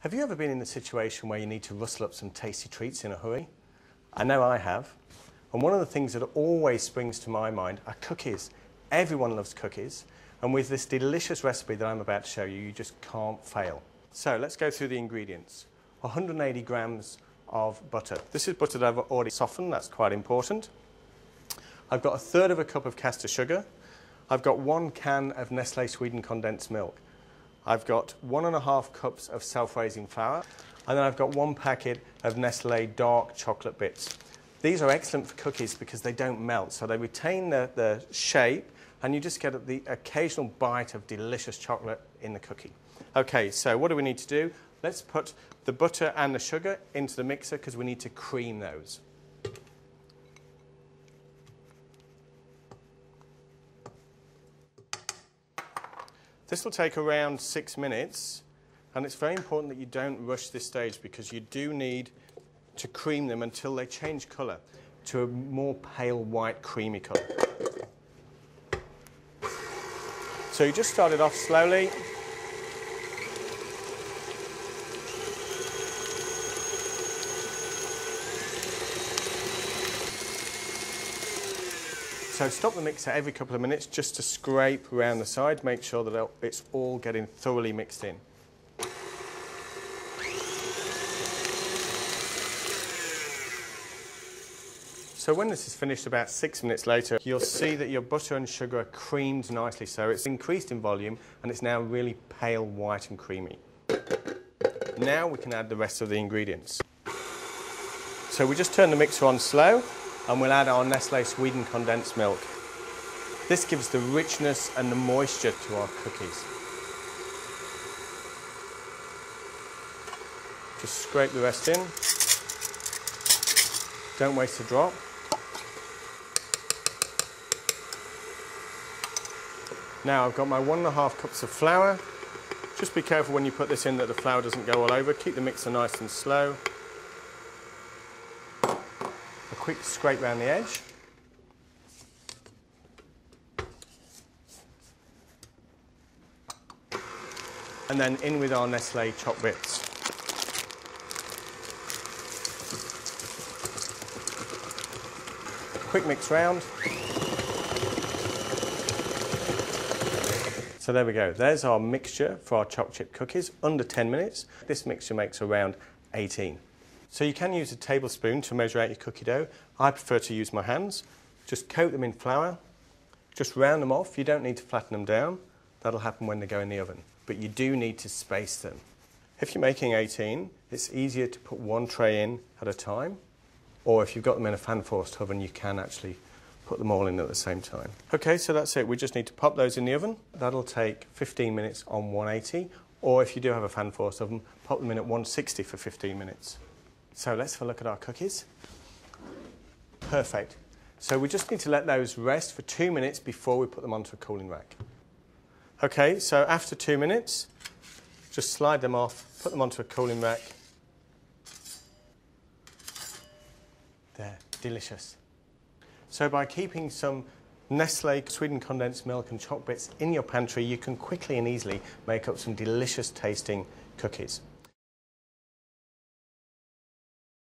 Have you ever been in the situation where you need to rustle up some tasty treats in a hurry? I know I have. And one of the things that always springs to my mind are cookies. Everyone loves cookies. And with this delicious recipe that I'm about to show you, you just can't fail. So let's go through the ingredients. 180 grams of butter. This is butter that I've already softened, that's quite important. I've got 1/3 cup of caster sugar. I've got 1 can of Nestlé sweetened condensed milk. I've got 1½ cups of self-raising flour, and then I've got 1 packet of Nestlé dark chocolate bits. These are excellent for cookies because they don't melt, so they retain the shape, and you just get the occasional bite of delicious chocolate in the cookie. Okay, so what do we need to do? Let's put the butter and the sugar into the mixer because we need to cream those. This will take around 6 minutes, and it's very important that you don't rush this stage because you do need to cream them until they change colour to a more pale white creamy colour. So you just start it off slowly. So stop the mixer every couple of minutes just to scrape around the side, make sure that it's all getting thoroughly mixed in. So when this is finished about 6 minutes later, you'll see that your butter and sugar are creamed nicely, so it's increased in volume and it's now really pale white and creamy. Now we can add the rest of the ingredients. So we just turn the mixer on slow, and we'll add our Nestlé sweetened condensed milk. This gives the richness and the moisture to our cookies. Just scrape the rest in. Don't waste a drop. Now I've got my 1½ cups of flour. Just be careful when you put this in that the flour doesn't go all over. Keep the mixer nice and slow. A quick scrape around the edge. And then in with our Nestlé chopped bits. Quick mix round. So there we go. There's our mixture for our chocolate chip cookies, under 10 minutes. This mixture makes around 18. So you can use a tablespoon to measure out your cookie dough. I prefer to use my hands. Just coat them in flour. Just round them off. You don't need to flatten them down. That'll happen when they go in the oven. But you do need to space them. If you're making 18, it's easier to put 1 tray in at a time. Or if you've got them in a fan-forced oven, you can actually put them all in at the same time. Okay, so that's it. We just need to pop those in the oven. That'll take 15 minutes on 180. Or if you do have a fan-forced oven, pop them in at 160 for 15 minutes. So let's have a look at our cookies. Perfect. So we just need to let those rest for 2 minutes before we put them onto a cooling rack. Okay, so after 2 minutes, just slide them off, put them onto a cooling rack. There, delicious. So by keeping some Nestlé sweetened condensed milk and chocolate bits in your pantry, you can quickly and easily make up some delicious tasting cookies.